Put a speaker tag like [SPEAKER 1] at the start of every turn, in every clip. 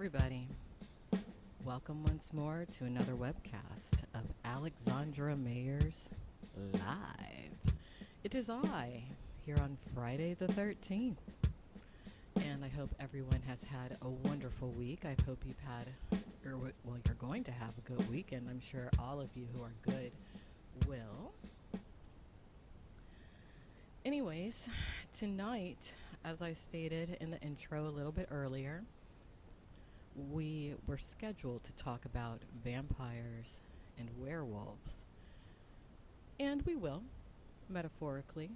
[SPEAKER 1] everybody. Welcome once more to another webcast of Alexandra Mayers Live. It is I, here on Friday the 13th. And I hope everyone has had a wonderful week. I hope you've had, you're going to have a good weekend. I'm sure all of you who are good will. Anyways, tonight, as I stated in the intro a little bit earlier, we were scheduled to talk about vampires and werewolves. And we will, metaphorically.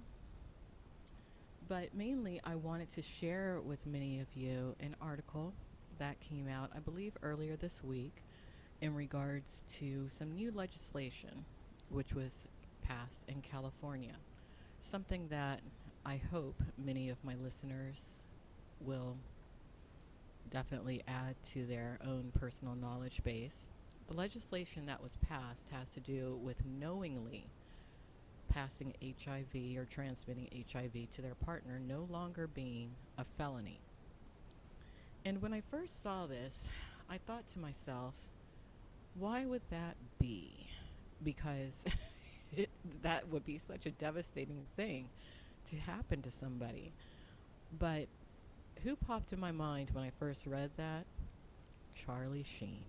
[SPEAKER 1] But mainly, I wanted to share with many of you an article that came out, I believe, earlier this week in regards to some new legislation which was passed in California. Something that I hope many of my listeners will definitely add to their own personal knowledge base. The legislation that was passed has to do with knowingly passing HIV or transmitting HIV to their partner no longer being a felony. And when I first saw this, I thought to myself, why would that be? Because that would be such a devastating thing to happen to somebody. But who popped in my mind when I first read that? Charlie Sheen.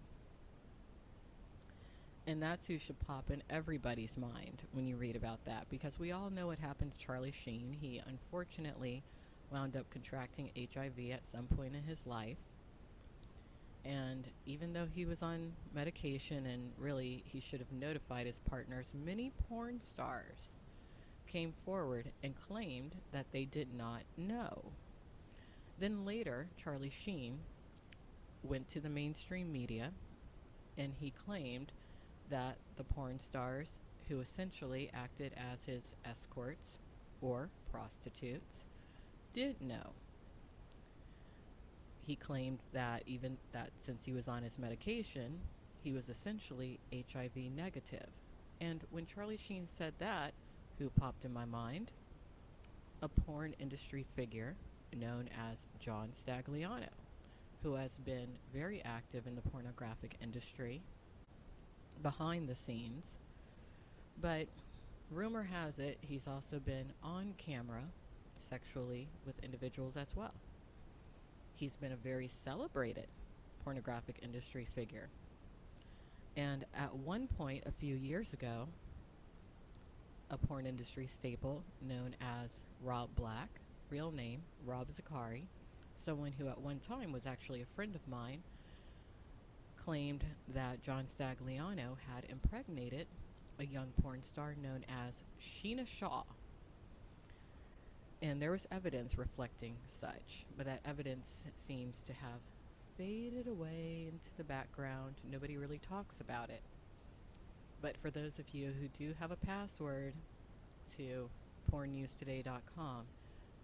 [SPEAKER 1] And that's who should pop in everybody's mind when you read about that, because we all know what happened to Charlie Sheen. He unfortunately wound up contracting HIV at some point in his life. And even though he was on medication and really he should have notified his partners, many porn stars came forward and claimed that they did not know. Then later, Charlie Sheen went to the mainstream media and he claimed that the porn stars, who essentially acted as his escorts or prostitutes, did know. He claimed that even that since he was on his medication, he was essentially HIV negative. And when Charlie Sheen said that, who popped in my mind? A porn industry figure known as John Stagliano, who has been very active in the pornographic industry behind the scenes. But rumor has it he's also been on camera sexually with individuals as well. He's been a very celebrated pornographic industry figure. And at one point a few years ago, a porn industry staple known as Rob Black, real name Rob Zakari, someone who at one time was actually a friend of mine, claimed that John Stagliano had impregnated a young porn star known as Sheena Shaw. And there was evidence reflecting such, but that evidence seems to have faded away into the background. Nobody really talks about it. But for those of you who do have a password to pornnewstoday.com,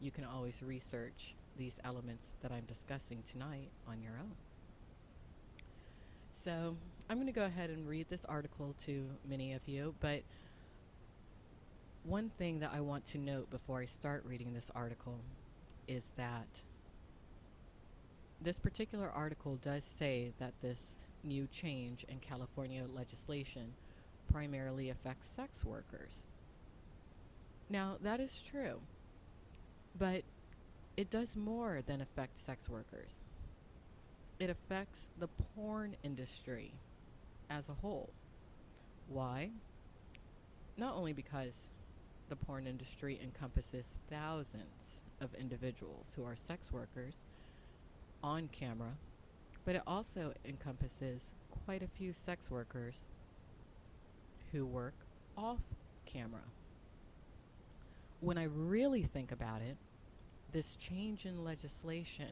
[SPEAKER 1] you can always research these elements that I'm discussing tonight on your own. So I'm going to go ahead and read this article to many of you, but one thing that I want to note before I start reading this article is that this particular article does say that this new change in California legislation primarily affects sex workers. Now, that is true, but it does more than affect sex workers. It affects the porn industry as a whole. Why? Not only because the porn industry encompasses thousands of individuals who are sex workers on camera, but it also encompasses quite a few sex workers who work off camera. When I really think about it, this change in legislation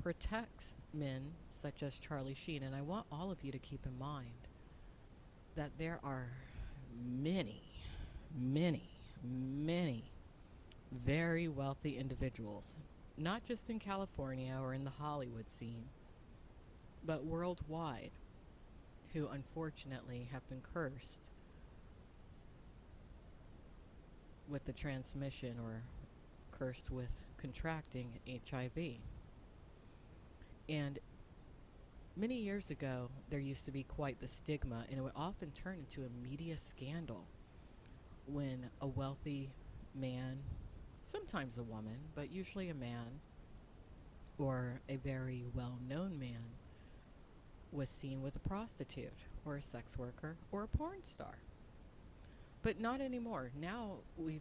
[SPEAKER 1] protects men such as Charlie Sheen, and I want all of you to keep in mind that there are many very wealthy individuals, not just in California or in the Hollywood scene, but worldwide, who unfortunately have been cursed with the transmission or cursed with contracting HIV. And many years ago, there used to be quite the stigma, and it would often turn into a media scandal when a wealthy man, sometimes a woman, but usually a man, or a very well known man, was seen with a prostitute, or a sex worker, or a porn star. But not anymore. Now we've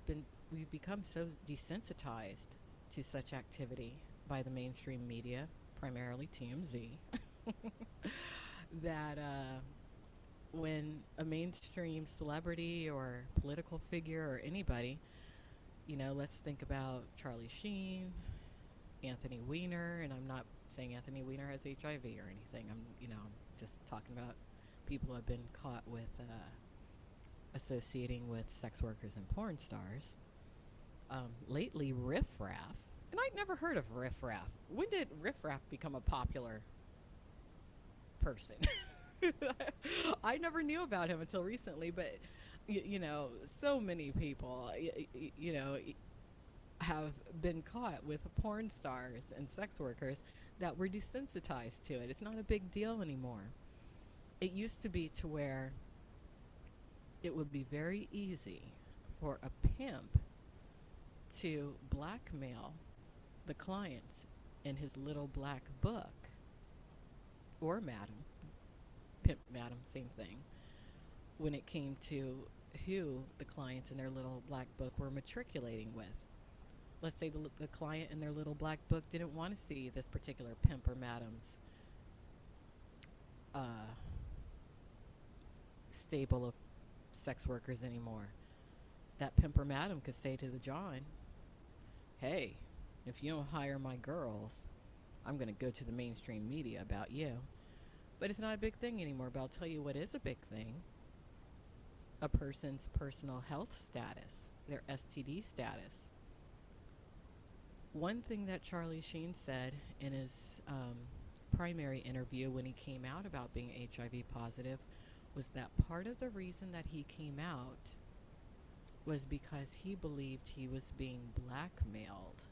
[SPEAKER 1] become so desensitized to such activity by the mainstream media, primarily TMZ, that when a mainstream celebrity or political figure or anybody, let's think about Charlie Sheen, Anthony Weiner, and I'm not saying Anthony Weiner has HIV or anything. I'm just talking about people who have been caught with associating with sex workers and porn stars. Lately, Riff Raff, and I'd never heard of Riff Raff. When did Riff Raff become a popular person? I never knew about him until recently, but so many people, have been caught with porn stars and sex workers that we're desensitized to it. It's not a big deal anymore. It used to be to where it would be very easy for a pimp to blackmail the clients in his little black book, or madam, pimp madam, same thing, when it came to who the clients in their little black book were matriculating with. Let's say the client in their little black book didn't want to see this particular pimp or madam's stable of sex workers anymore. That pimp or madam could say to the John, hey, if you don't hire my girls, I'm going to go to the mainstream media about you. But it's not a big thing anymore. But I'll tell you what is a big thing. A person's personal health status, their STD status. One thing that Charlie Sheen said in his primary interview when he came out about being HIV positive was that part of the reason that he came out was because he believed he was being blackmailed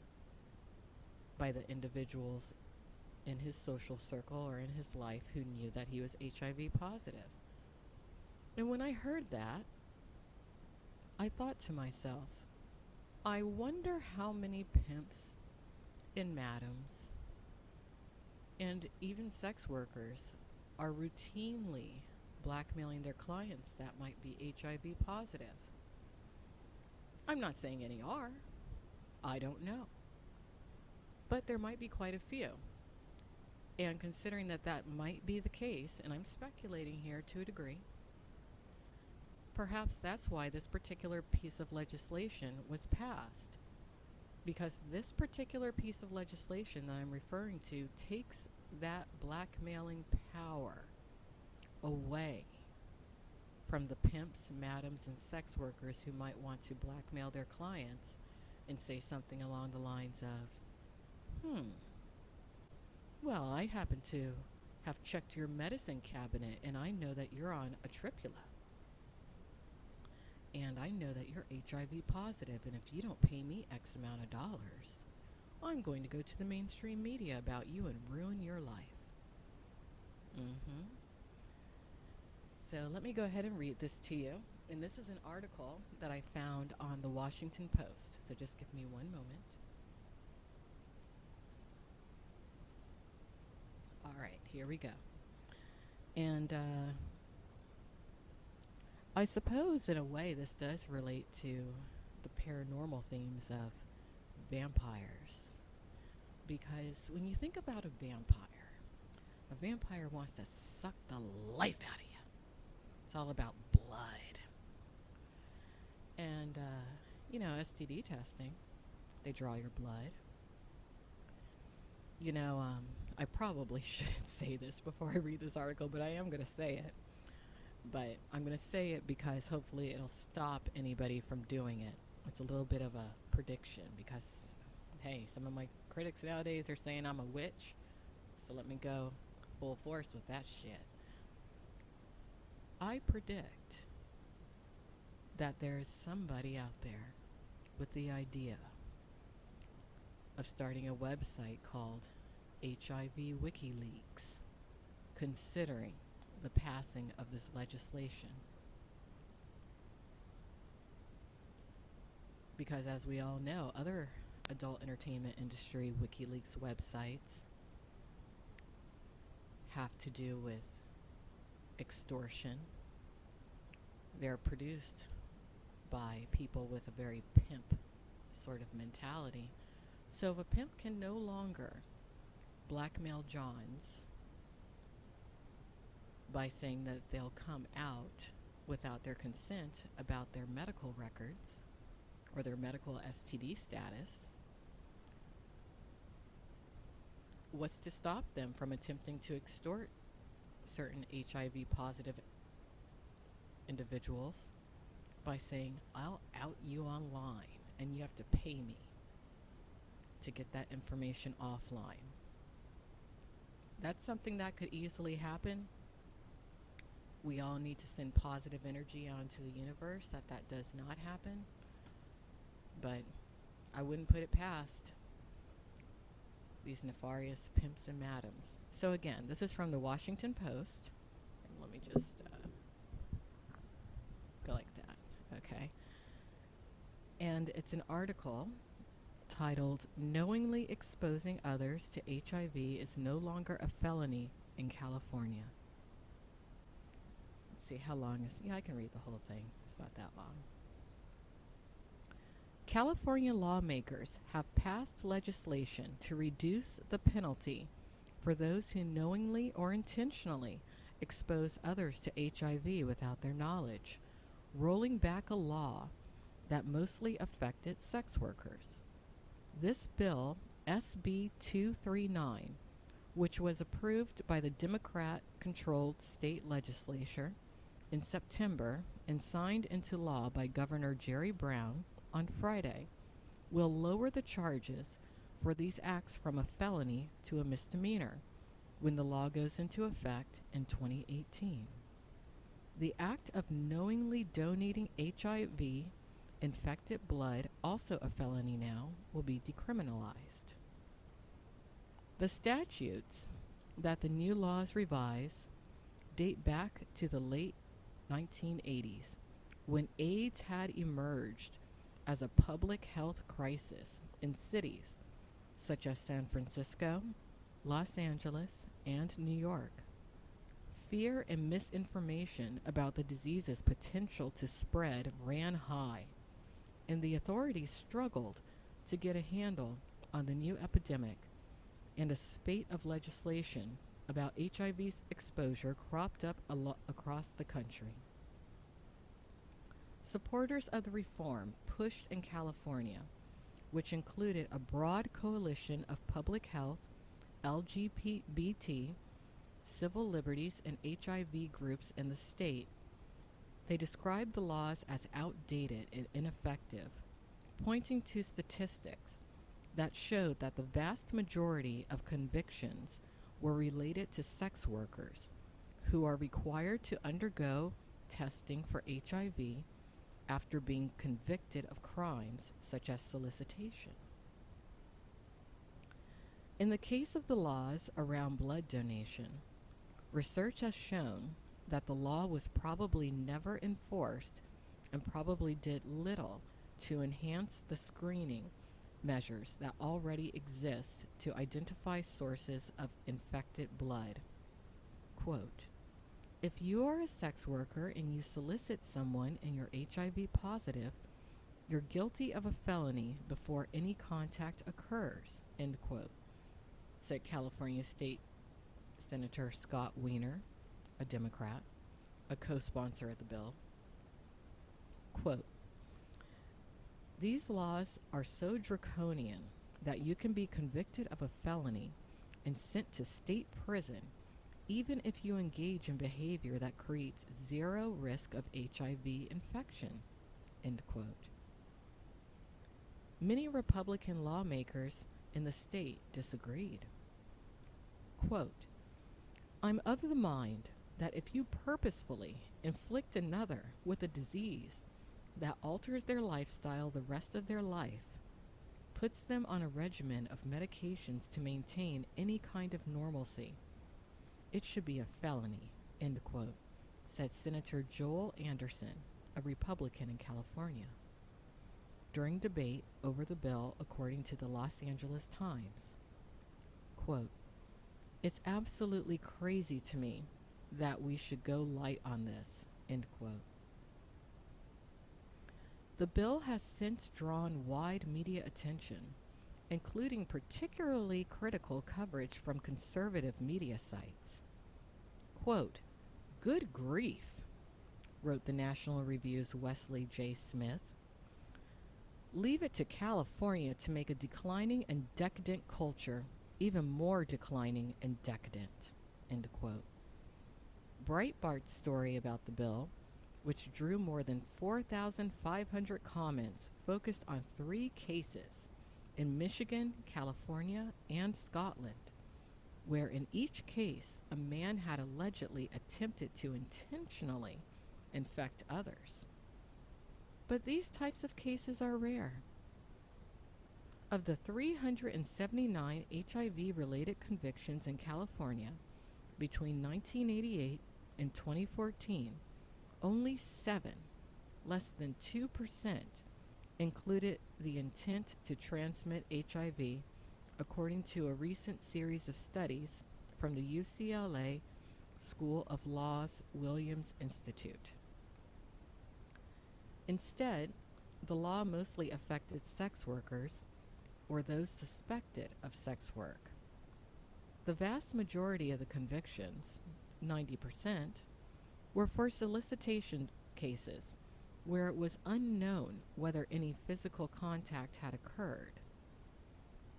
[SPEAKER 1] by the individuals in his social circle or in his life who knew that he was HIV positive. And when I heard that, I thought to myself, I wonder how many pimps and madams and even sex workers are routinely blackmailing their clients that might be HIV positive. I'm not saying any are. I don't know. But there might be quite a few. And considering that that might be the case, and I'm speculating here to a degree, perhaps that's why this particular piece of legislation was passed. Because this particular piece of legislation that I'm referring to takes that blackmailing power away from the pimps, madams, and sex workers who might want to blackmail their clients and say something along the lines of, well, I happen to have checked your medicine cabinet and I know that you're on a tripula. And I know that you're HIV positive, and if you don't pay me X amount of dollars, I'm going to go to the mainstream media about you and ruin your life. So let me go ahead and read this to you. And this is an article that I found on the Washington Post. So just give me one moment. All right, here we go. And I suppose in a way this does relate to the paranormal themes of vampires. Because when you think about a vampire wants to suck the life out of you. It's all about blood. And, STD testing, they draw your blood. I probably shouldn't say this before I read this article, but I am going to say it. But I'm going to say it because hopefully it'll stop anybody from doing it. It's a little bit of a prediction because, hey, some of my critics nowadays are saying I'm a witch. So let me go full force with that shit. I predict that there is somebody out there with the idea of starting a website called HIV WikiLeaks considering the passing of this legislation. Because as we all know, other adult entertainment industry WikiLeaks websites have to do with extortion. They're produced by people with a very pimp sort of mentality. So if a pimp can no longer blackmail Johns by saying that they'll come out without their consent about their medical records or their medical STD status, what's to stop them from attempting to extort certain HIV positive individuals by saying, I'll out you online and you have to pay me to get that information offline? That's something that could easily happen. We all need to send positive energy onto the universe that does not happen. But I wouldn't put it past these nefarious pimps and madams. So again, this is from the Washington Post. And let me just go like that. Okay. And it's an article titled, "Knowingly Exposing Others to HIV is No Longer a Felony in California." Let's see how long is... Yeah, I can read the whole thing. It's not that long. California lawmakers have passed legislation to reduce the penalty for those who knowingly or intentionally expose others to HIV without their knowledge, rolling back a law that mostly affected sex workers. This bill, SB 239, which was approved by the Democrat-controlled state legislature in September and signed into law by Governor Jerry Brown on Friday, will lower the charges for these acts from a felony to a misdemeanor when the law goes into effect in 2018. The act of knowingly donating HIV-infected blood, also a felony now, will be decriminalized. The statutes that the new laws revise date back to the late 1980s, when AIDS had emerged as a public health crisis in cities such as San Francisco, Los Angeles, and New York. Fear and misinformation about the disease's potential to spread ran high, and the authorities struggled to get a handle on the new epidemic, and a spate of legislation about HIV's exposure cropped up across the country. Supporters of the reform pushed in California, which included a broad coalition of public health, LGBT, civil liberties, and HIV groups in the state. They described the laws as outdated and ineffective, pointing to statistics that showed that the vast majority of convictions were related to sex workers who are required to undergo testing for HIV after being convicted of crimes such as solicitation. In the case of the laws around blood donation, research has shown that the law was probably never enforced and probably did little to enhance the screening measures that already exist to identify sources of infected blood. Quote, "If you are a sex worker and you solicit someone and you're HIV positive, you're guilty of a felony before any contact occurs," end quote, said California State Senator Scott Wiener, a Democrat, a co-sponsor of the bill. Quote, "These laws are so draconian that you can be convicted of a felony and sent to state prison even if you engage in behavior that creates zero risk of HIV infection," end quote. Many Republican lawmakers in the state disagreed. Quote, "I'm of the mind that if you purposefully inflict another with a disease that alters their lifestyle the rest of their life, puts them on a regimen of medications to maintain any kind of normalcy. It should be a felony, end quote, said Senator Joel Anderson, a Republican in California. During debate over the bill, according to the Los Angeles Times, quote, "It's absolutely crazy to me that we should go light on this," end quote. The bill has since drawn wide media attention, including particularly critical coverage from conservative media sites. Quote, "Good grief," wrote the National Review's Wesley J. Smith. "Leave it to California to make a declining and decadent culture even more declining and decadent," end quote. Breitbart's story about the bill, which drew more than 4,500 comments, focused on 3 cases in Michigan, California, and Scotland, where in each case a man had allegedly attempted to intentionally infect others. But these types of cases are rare. Of the 379 HIV-related convictions in California between 1988 and 2014, only 7, less than 2%, included the intent to transmit HIV, according to a recent series of studies from the UCLA School of Law's Williams Institute. Instead, the law mostly affected sex workers or those suspected of sex work. The vast majority of the convictions, 90%, were for solicitation cases where it was unknown whether any physical contact had occurred.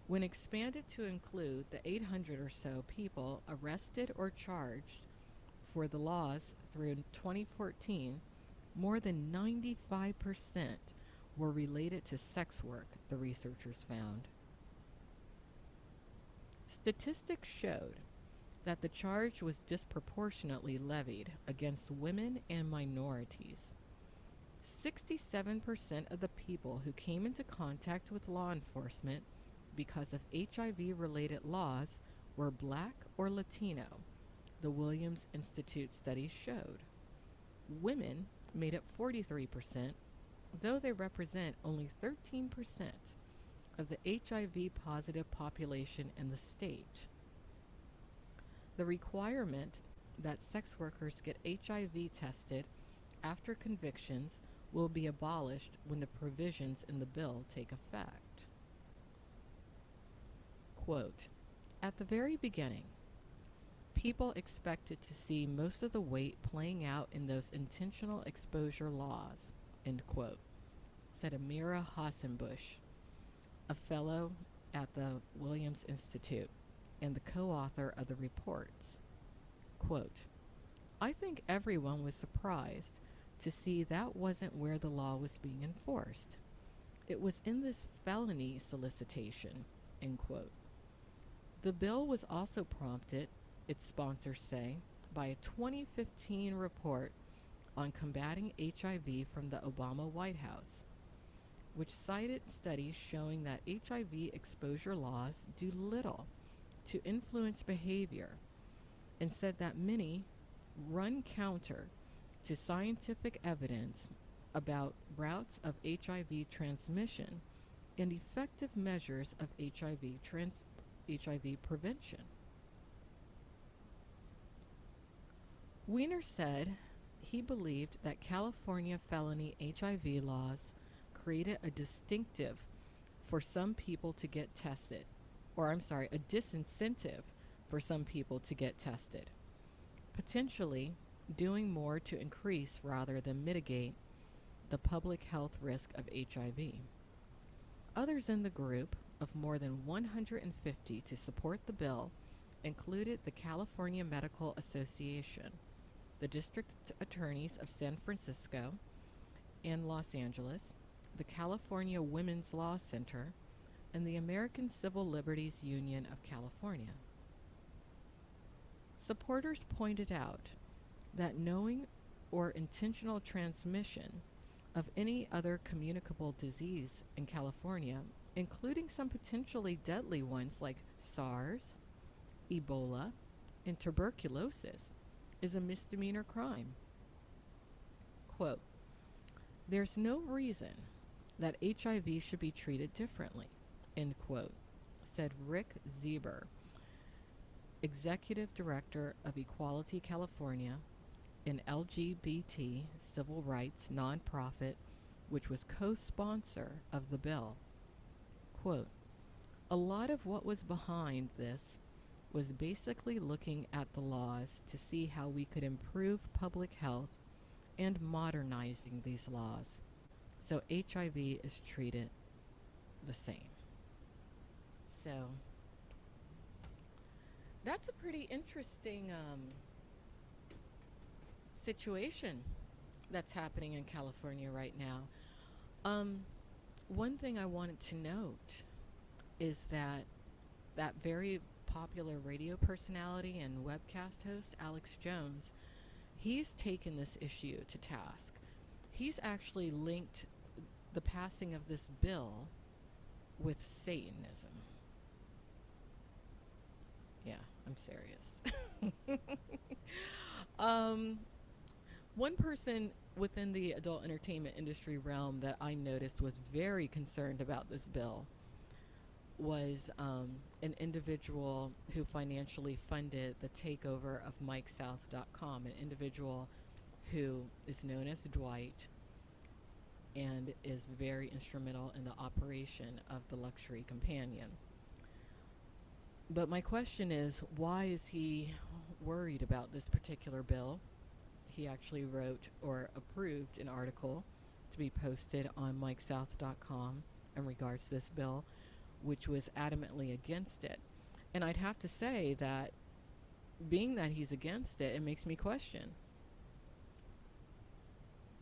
[SPEAKER 1] When expanded to include the 800 or so people arrested or charged for the laws through 2014, more than 95% were related to sex work, the researchers found. Statistics showed that the charge was disproportionately levied against women and minorities. 67% of the people who came into contact with law enforcement because of HIV-related laws were Black or Latino, the Williams Institute study showed. Women made up 43%, though they represent only 13% of the HIV-positive population in the state. The requirement that sex workers get HIV tested after convictions will be abolished when the provisions in the bill take effect. Quote, "At the very beginning, people expected to see most of the weight playing out in those intentional exposure laws," end quote, said Amira Hassenbush, a fellow at the Williams Institute and the co-author of the reports. Quote, "I think everyone was surprised to see that wasn't where the law was being enforced. It was in this felony solicitation," end quote. The bill was also prompted, its sponsors say, by a 2015 report on combating HIV from the Obama White House, which cited studies showing that HIV exposure laws do little to influence behavior, and said that many run counter to scientific evidence about routes of HIV transmission and effective measures of HIV prevention. Weiner said he believed that California felony HIV laws created a distinctive for some people to get tested, a disincentive for some people to get tested, potentially doing more to increase rather than mitigate the public health risk of HIV. Others in the group, of more than 150 to support the bill, included the California Medical Association, the district attorneys of San Francisco and Los Angeles, the California Women's Law Center, and the American Civil Liberties Union of California. Supporters pointed out that knowing or intentional transmission of any other communicable disease in California including some potentially deadly ones like SARS, Ebola, and tuberculosis, is a misdemeanor crime. Quote, there's no reason that HIV should be treated differently, end quote, said Rick Zeber, Executive Director of Equality California, an LGBT civil rights nonprofit which was co-sponsor of the bill. Quote, a lot of what was behind this was basically looking at the laws to see how we could improve public health and modernizing these laws so HIV is treated the same. So that's a pretty interesting situation that's happening in California right now. One thing I wanted to note is that that very popular radio personality and webcast host, Alex Jones, he's taken this issue to task. He's actually linked the passing of this bill with Satanism. Yeah, I'm serious. One person within the adult entertainment industry realm that I noticed was very concerned about this bill was an individual who financially funded the takeover of MikeSouth.com, an individual who is known as Dwight and is very instrumental in the operation of the Luxury Companion. But my question is, why is he worried about this particular bill? He actually wrote or approved an article to be posted on MikeSouth.com in regards to this bill, which was adamantly against it. And I'd have to say that being that he's against it, it makes me question,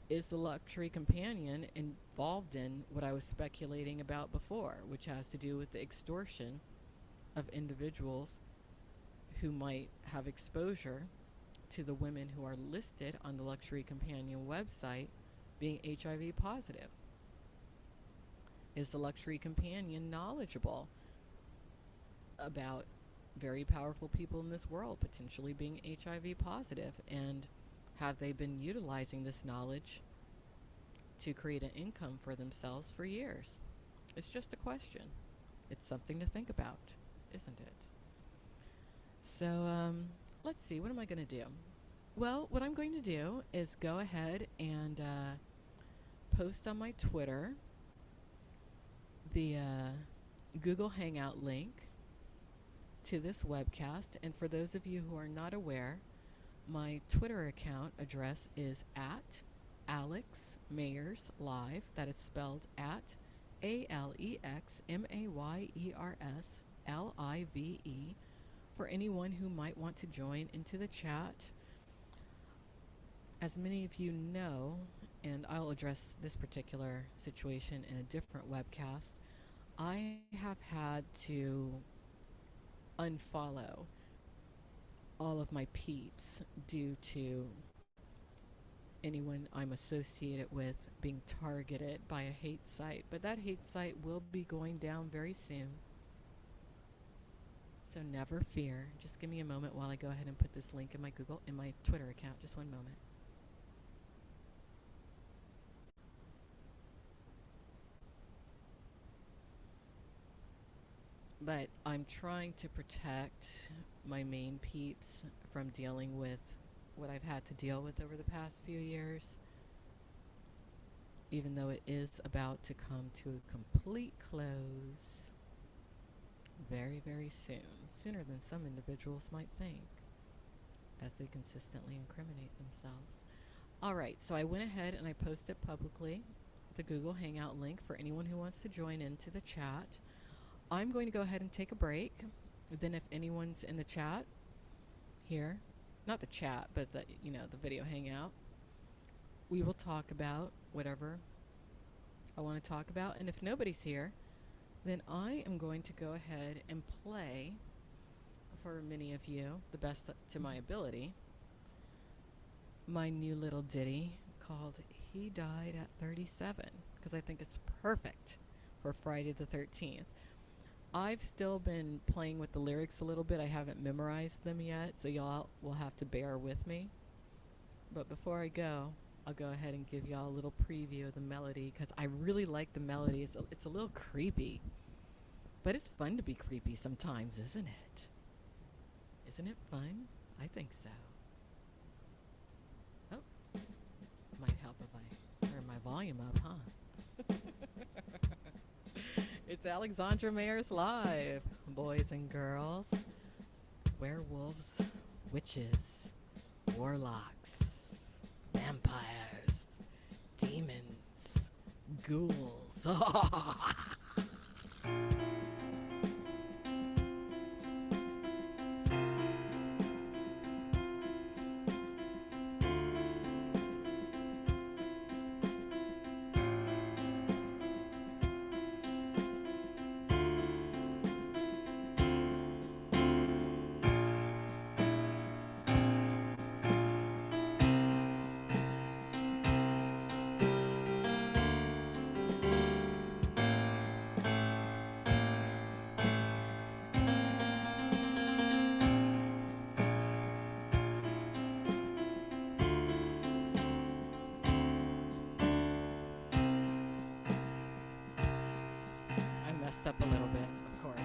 [SPEAKER 1] is the Luxury Companion involved in what I was speculating about before, which has to do with the extortion of individuals who might have exposure to the women who are listed on the Luxury Companion website being HIV positive? Is the Luxury Companion knowledgeable about very powerful people in this world potentially being HIV positive? And have they been utilizing this knowledge to create an income for themselves for years? It's just a question. It's something to think about, isn't it? So, let's see. What am I going to do? Well, what I'm going to do is go ahead and post on my Twitter the Google Hangout link to this webcast. And for those of you who are not aware, my Twitter account address is at Alex Mayers Live. That is spelled at AlexMayersLive for anyone who might want to join into the chat. As many of you know, and I'll address this particular situation in a different webcast, I have had to unfollow all of my peeps due to anyone I'm associated with being targeted by a hate site. But that hate site will be going down very soon. So never fear. Just give me a moment while I go ahead and put this link in my Twitter account. Just one moment. But I'm trying to protect my main peeps from dealing with what I've had to deal with over the past few years, even though it is about to come to a complete close very, very soon, sooner than some individuals might think, as they consistently incriminate themselves. All right, so I went ahead and I posted publicly the Google Hangout link for anyone who wants to join into the chat. I'm going to go ahead and take a break. Then if anyone's in the chat here, not the chat, but the video hangout, we will talk about whatever I want to talk about. And if nobody's here, then I am going to go ahead and play for many of you, the best to my ability, my new little ditty called He Died at 37, because I think it's perfect for Friday the 13th. I've still been playing with the lyrics a little bit. I haven't memorized them yet, so y'all will have to bear with me. But before I go, I'll go ahead and give y'all a little preview of the melody because I really like the melody. It's a little creepy, but it's fun to be creepy sometimes, isn't it? Isn't it fun? I think so. Oh, might help if I turn my volume up, huh? It's Alexandra Mayers Live, boys and girls, werewolves, witches, warlocks, vampires, demons, ghouls. I messed up a little bit, of course.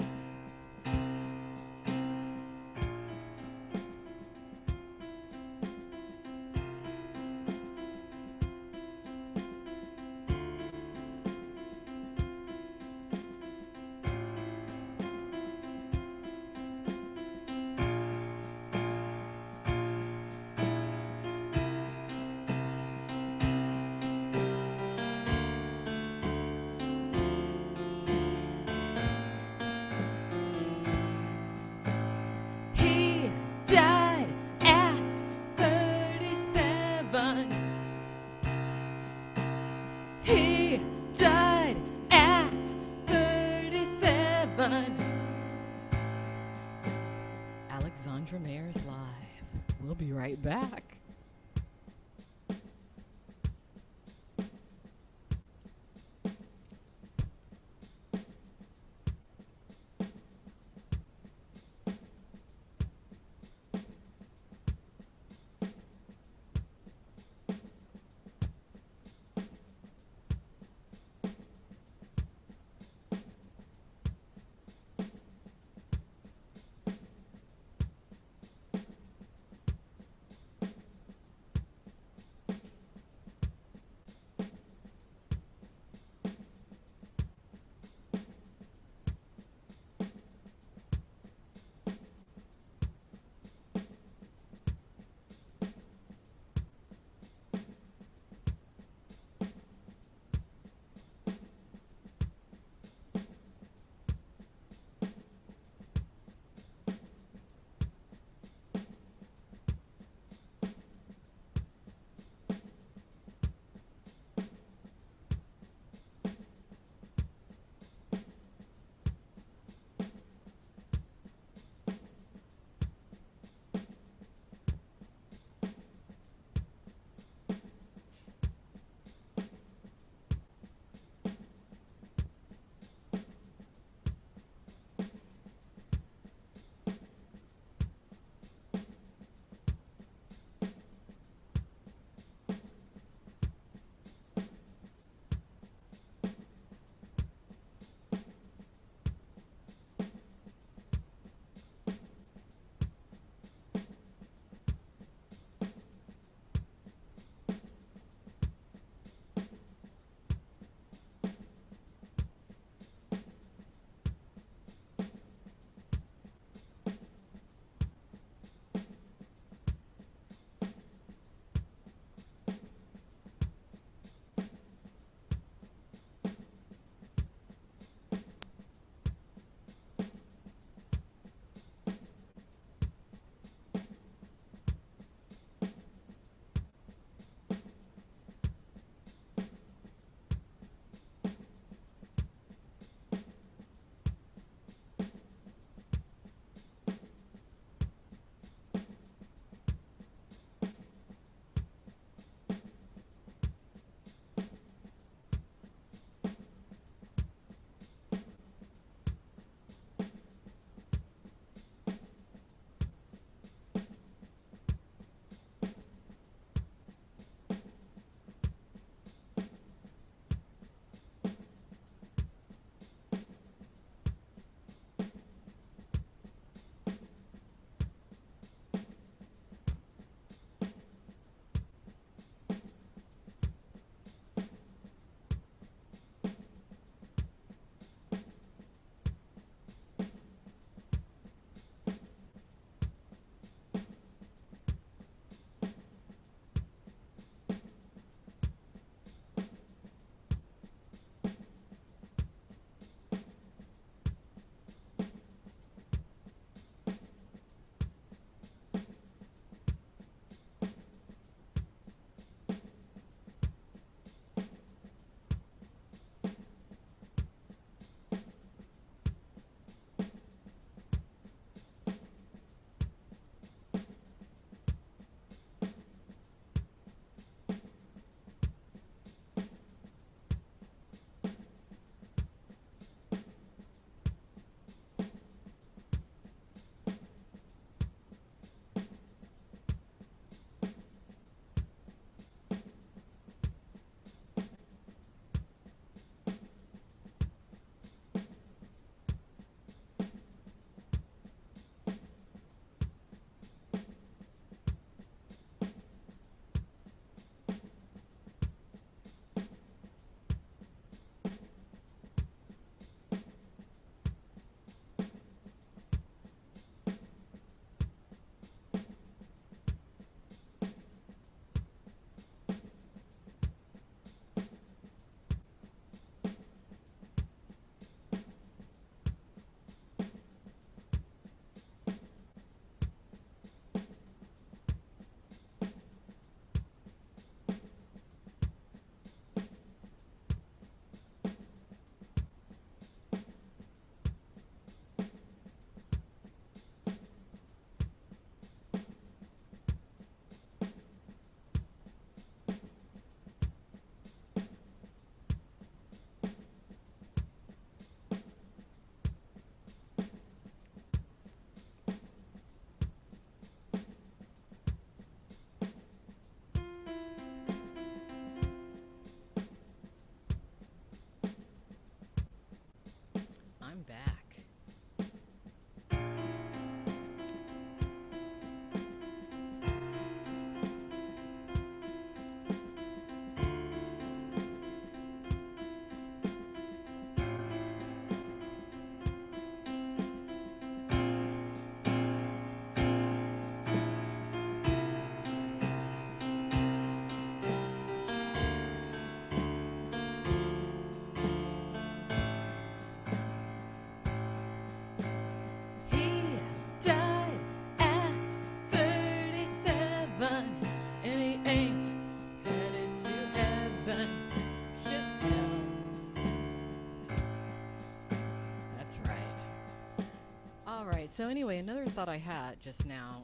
[SPEAKER 1] So anyway, another thought I had just now.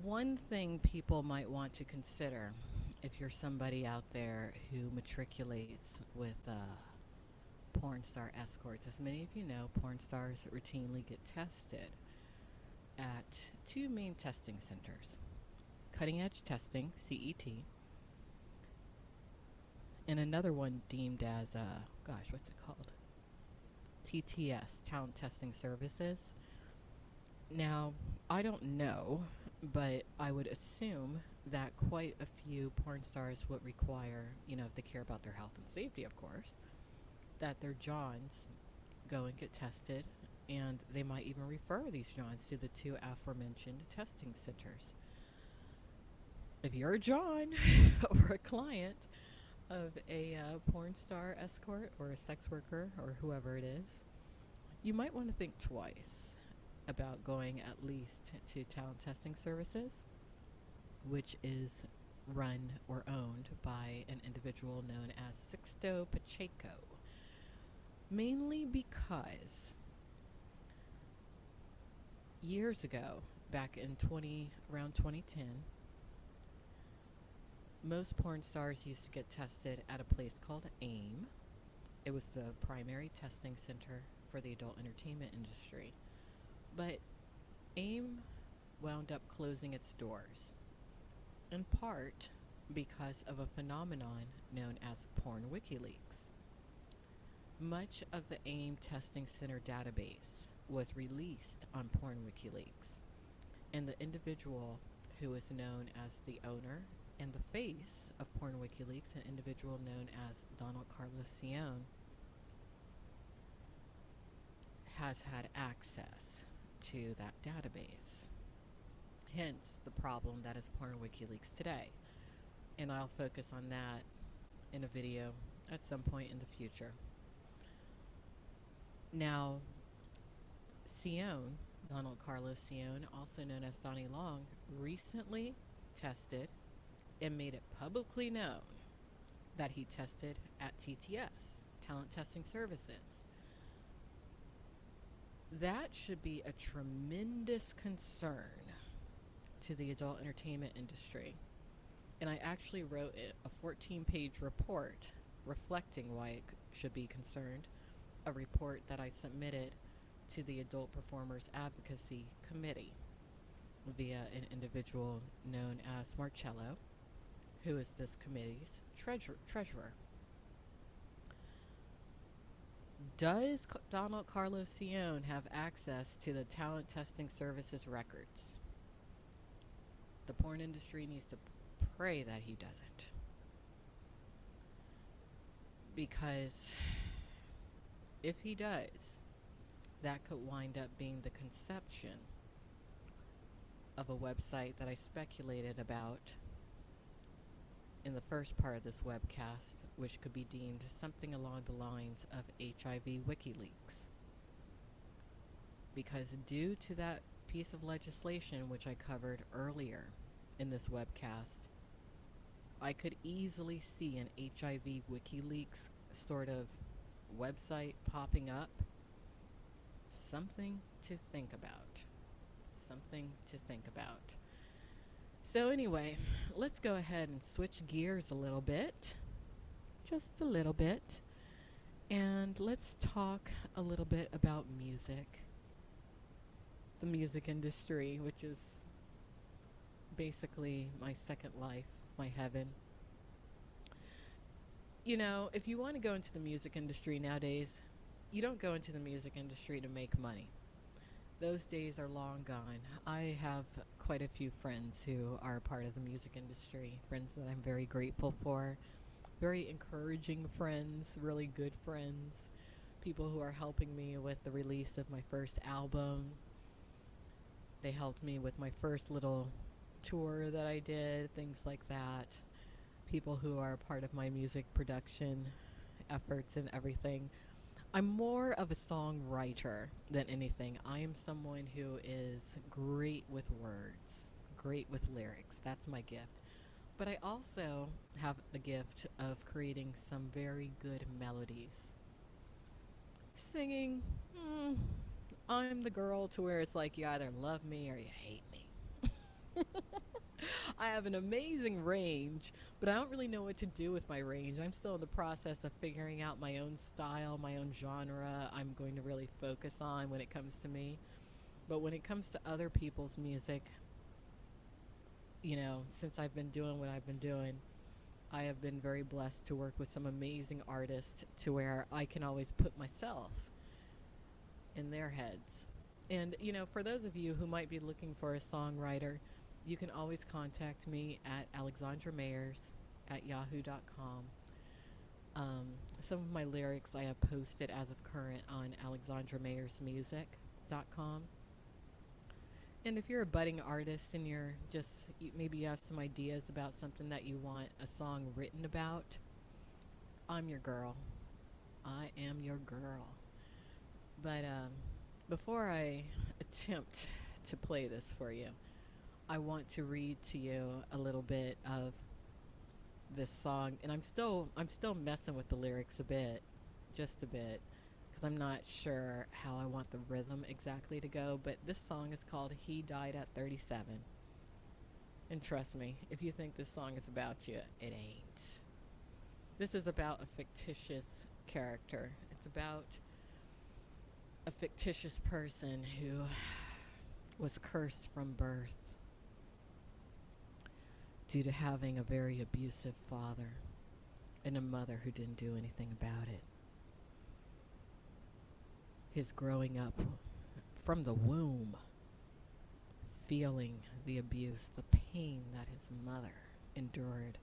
[SPEAKER 1] One thing people might want to consider if you're somebody out there who matriculates with porn star escorts, as many of you know, porn stars routinely get tested at two main testing centers: cutting edge testing, CET, and another one deemed as, what's it called? TTS, Talent Testing Services. Now, I don't know, but I would assume that quite a few porn stars would require, if they care about their health and safety, of course, that their Johns go and get tested, and they might even refer these Johns to the two aforementioned testing centers. If you're a John or a client of a porn star escort or a sex worker or whoever it is, you might want to think twice about going at least to Talent Testing Services, which is run or owned by an individual known as Sixto Pacheco. Mainly because years ago, back in around 2010, most porn stars used to get tested at a place called AIM. It was the primary testing center for the adult entertainment industry. But AIM wound up closing its doors, in part because of a phenomenon known as porn WikiLeaks. Much of the AIM testing center database was released on porn WikiLeaks, and the individual who is known as the owner and the face of porn WikiLeaks, an individual known as Donald Carlos Sion, has had access to that database. Hence the problem that is porn WikiLeaks today. And I'll focus on that in a video at some point in the future. Now, Sion, Donald Carlos Sion, also known as Donnie Long, recently tested and made it publicly known that he tested at TTS, Talent Testing Services. That should be a tremendous concern to the adult entertainment industry. And I actually wrote a 14-page report reflecting why it should be concerned, a report that I submitted to the Adult Performers Advocacy Committee via an individual known as Marcello, who is this committee's treasurer. Does Donald Carlos Sion have access to the Talent Testing Services records? The porn industry needs to pray that he doesn't. Because if he does, that could wind up being the conception of a website that I speculated about in the first part of this webcast, which could be deemed something along the lines of HIV WikiLeaks. Because due to that piece of legislation, which I covered earlier in this webcast, I could easily see an HIV WikiLeaks sort of website popping up. Something to think about. Something to think about. So anyway, let's go ahead and switch gears a little bit. Just a little bit. And let's talk a little bit about music. The music industry, which is basically my second life, my heaven. You know, if you want to go into the music industry nowadays, you don't go into the music industry to make money. Those days are long gone. I have quite a few friends who are part of the music industry, friends that I'm very grateful for, very encouraging friends, really good friends, people who are helping me with the release of my first album. They helped me with my first little tour that I did, things like that. People who are part of my music production efforts and everything. I'm more of a songwriter than anything. I am someone who is great with words, great with lyrics. That's my gift. But I also have the gift of creating some very good melodies. singing, mm, I'm the girl to where it's like you either love me or you hate me. I have an amazing range, but I don't really know what to do with my range. I'm still in the process of figuring out my own style, my own genre I'm going to really focus on when it comes to me. But when it comes to other people's music, since I've been doing what I've been doing, I have been very blessed to work with some amazing artists to where I can always put myself in their heads. And, for those of you who might be looking for a songwriter, you can always contact me at Alexandra Mayers at yahoo.com. Some of my lyrics I have posted as of current on alexandramayersmusic.com. And if you're a budding artist and maybe you have some ideas about something that you want a song written about, I'm your girl. I am your girl. But before I attempt to play this for you, I want to read to you a little bit of this song, and I'm still messing with the lyrics a bit, just a bit, because I'm not sure how I want the rhythm exactly to go, but this song is called He Died at 37. And trust me, if you think this song is about you, it ain't. This is about a fictitious character. It's about a fictitious person who was cursed from birth due to having a very abusive father and a mother who didn't do anything about it. His growing up from the womb, feeling the abuse, the pain that his mother endured.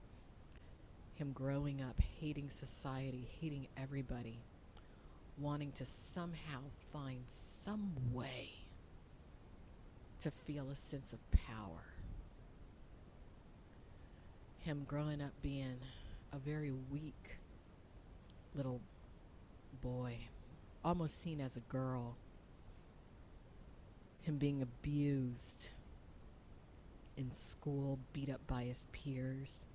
[SPEAKER 1] Him growing up hating society, hating everybody, wanting to somehow find some way to feel a sense of power. Him growing up being a very weak little boy, almost seen as a girl. Him being abused in school, beat up by his peers,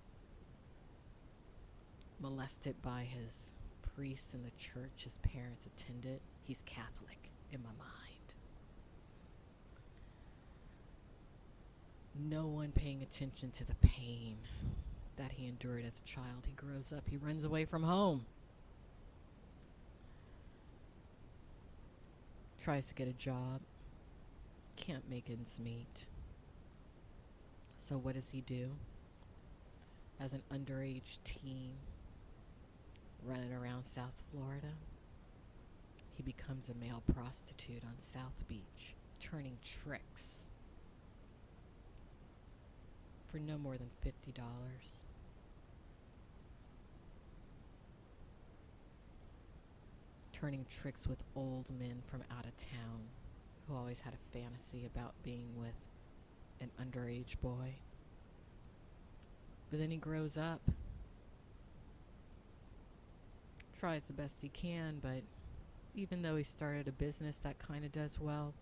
[SPEAKER 1] molested by his priests in the church his parents attended. He's Catholic in my mind. No one paying attention to the pain that he endured as a child. He grows up, he runs away from home, tries to get a job, can't make ends meet. So what does he do? As an underage teen running around South Florida, he becomes a male prostitute on South Beach, turning tricks for no more than $50. Turning tricks with old men from out of town who always had a fantasy about being with an underage boy. But then he grows up, tries the best he can, but even though he started a business that kind of does well,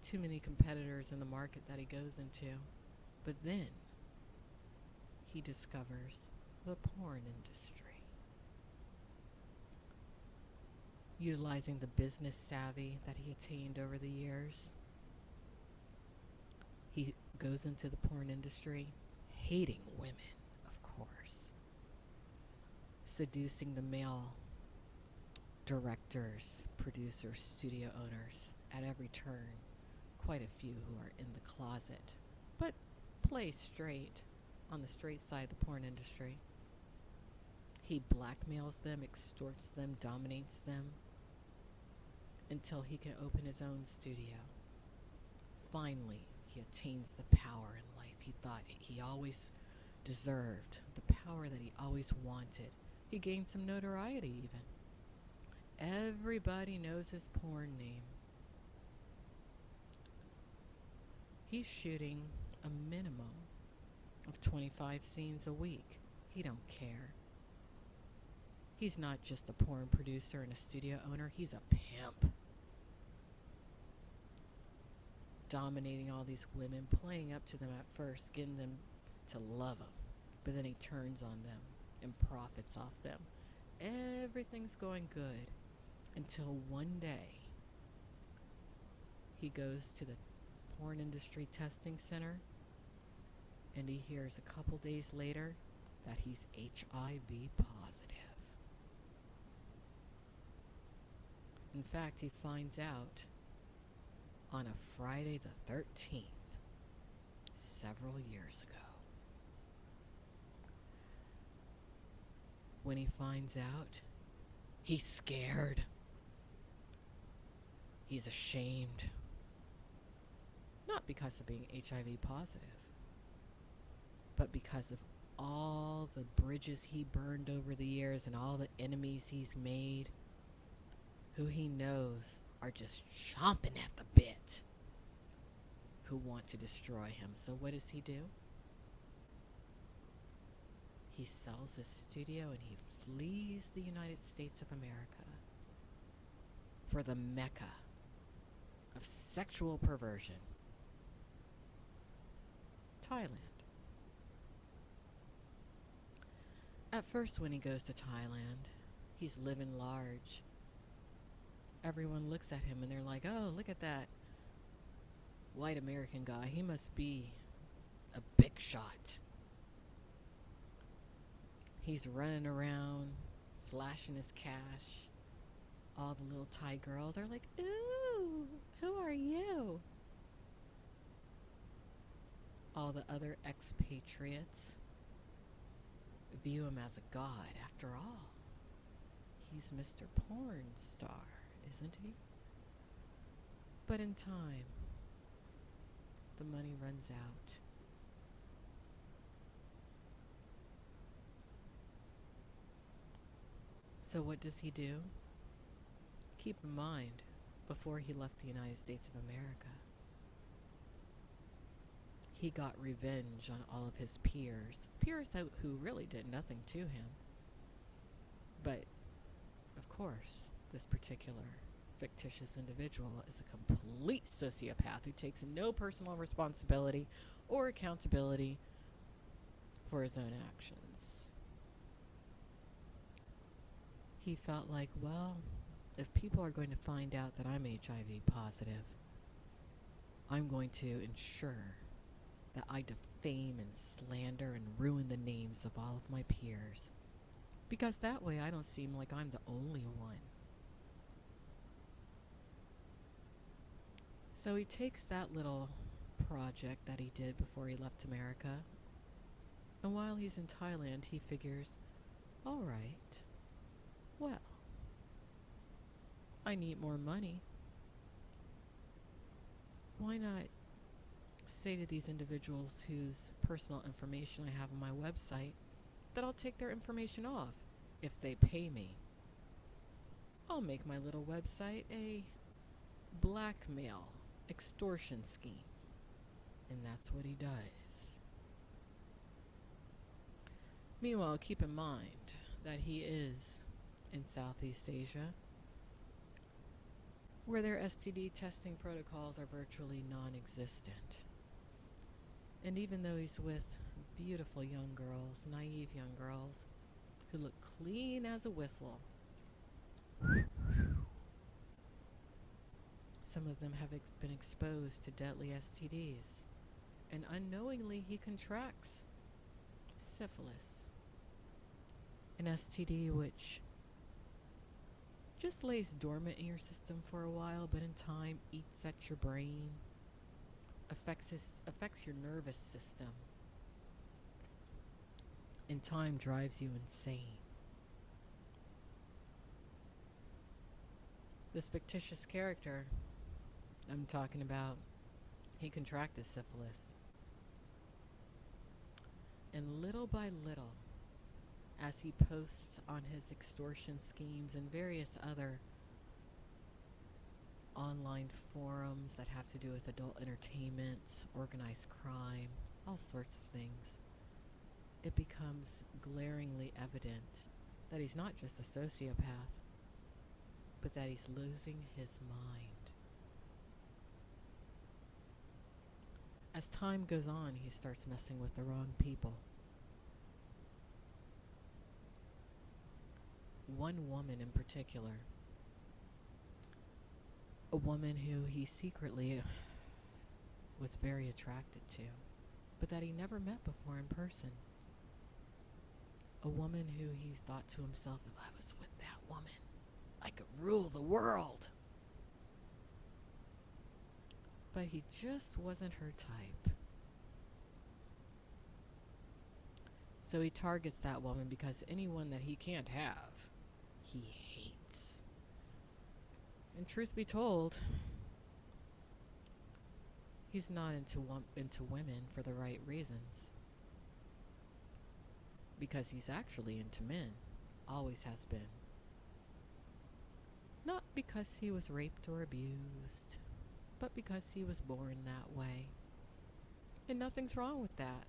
[SPEAKER 1] too many competitors in the market that he goes into. But then he discovers the porn industry. Utilizing the business savvy that he attained over the years, he goes into the porn industry, hating women, of course, seducing the male directors, producers, studio owners at every turn, quite a few who are in the closet, but play straight on the straight side of the porn industry. He blackmails them, extorts them, dominates them, until he can open his own studio. Finally, he attains the power in life he thought he always deserved, the power that he always wanted. He gained some notoriety even. Everybody knows his porn name. He's shooting a minimum of 25 scenes a week. He don't care. He's not just a porn producer and a studio owner, he's a pimp. Dominating all these women, playing up to them at first, getting them to love him. But then he turns on them and profits off them. Everything's going good until one day he goes to the porn industry testing center and he hears a couple days later that he's HIV positive. In fact, he finds out on a Friday the 13th, several years ago. When he finds out, he's scared. He's ashamed. Not because of being HIV positive, but because of all the bridges he burned over the years and all the enemies he's made, who he knows are just chomping at the bit, who want to destroy him. So what does he do? He sells his studio and he flees the United States of America for the Mecca of sexual perversion, Thailand. At first, when he goes to Thailand, he's living large. Everyone looks at him and they're like, oh, look at that white American guy. He must be a big shot. He's running around, flashing his cash. All the little Thai girls are like, ooh, who are you? All the other expatriates view him as a god. After all, he's Mr. Porn Star, isn't he? But in time, the money runs out. So what does he do? Keep in mind, before he left the United States of America, he got revenge on all of his peers who really did nothing to him. But, of course, this particular fictitious individual is a complete sociopath who takes no personal responsibility or accountability for his own actions. He felt like, well, if people are going to find out that I'm HIV positive, I'm going to ensure that I defame and slander and ruin the names of all of my peers, because that way I don't seem like I'm the only one. So he takes that little project that he did before he left America, and while he's in Thailand, he figures, all right, well, I need more money. Why not say to these individuals whose personal information I have on my website that I'll take their information off if they pay me. I'll make my little website a blackmail extortion scheme. And that's what he does. Meanwhile, keep in mind that he is in Southeast Asia, where their STD testing protocols are virtually non-existent. And even though he's with beautiful young girls, naive young girls, who look clean as a whistle, some of them have been exposed to deadly STDs, and unknowingly he contracts syphilis, an STD which just lays dormant in your system for a while, but in time eats at your brain, affects your nervous system, in time drives you insane. This fictitious character I'm talking about, he contracted syphilis. And little by little, as he posts on his extortion schemes and various other online forums that have to do with adult entertainment, organized crime, all sorts of things, it becomes glaringly evident that he's not just a sociopath, but that he's losing his mind. As time goes on, he starts messing with the wrong people. One woman in particular A woman who he secretly was very attracted to, but that he never met before in person. A woman who he thought to himself, if I was with that woman, I could rule the world. But he just wasn't her type. So he targets that woman because anyone that he can't have, he hates. And truth be told, he's not into women for the right reasons. Because he's actually into men. Always has been. Not because he was raped or abused, but because he was born that way. And nothing's wrong with that.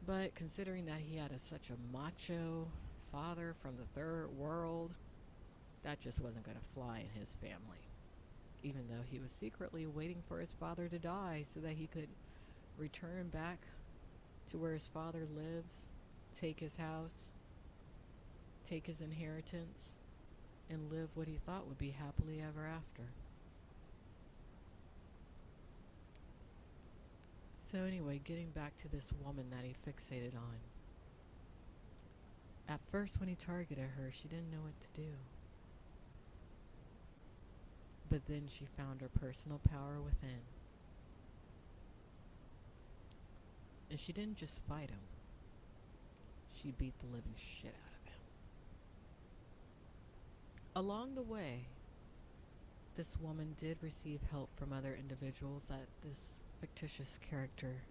[SPEAKER 1] But considering that he had such a macho father from the third world, that just wasn't going to fly in his family. Even though he was secretly waiting for his father to die so that he could return back to where his father lives, take his house, take his inheritance, and live what he thought would be happily ever after. So anyway, getting back to this woman that he fixated on. At first when he targeted her, she didn't know what to do. But then she found her personal power within. And she didn't just fight him. She beat the living shit out of him. Along the way, this woman did receive help from other individuals that this fictitious character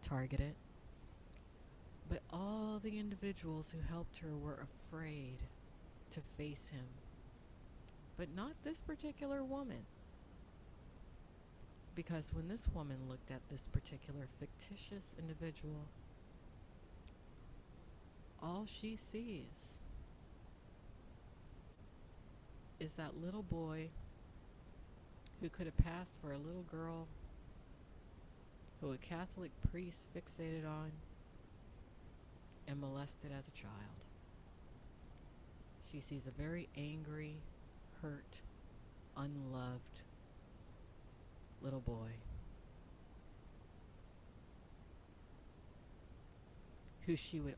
[SPEAKER 1] targeted. But all the individuals who helped her were afraid to face him. But not this particular woman. Because when this woman looked at this particular fictitious individual, all she sees is that little boy who could have passed for a little girl who a Catholic priest fixated on and molested as a child. She sees a very angry, hurt, unloved little boy who she would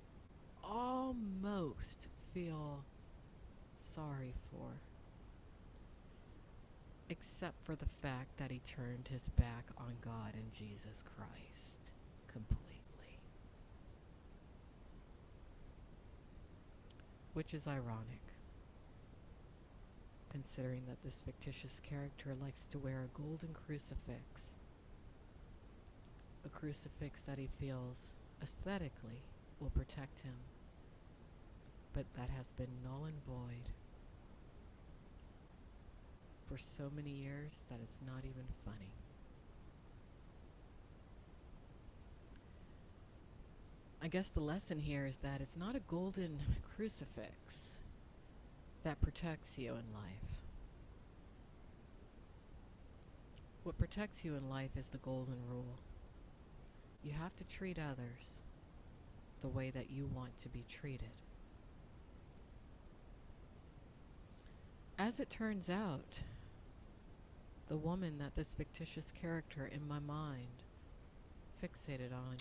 [SPEAKER 1] almost feel sorry for, except for the fact that he turned his back on God and Jesus Christ completely. Which is ironic, considering that this fictitious character likes to wear a golden crucifix. A crucifix that he feels aesthetically will protect him, but that has been null and void for so many years that it's not even funny. I guess the lesson here is that it's not a golden crucifix that protects you in life. What protects you in life is the golden rule. You have to treat others the way that you want to be treated. As it turns out, the woman that this fictitious character in my mind fixated on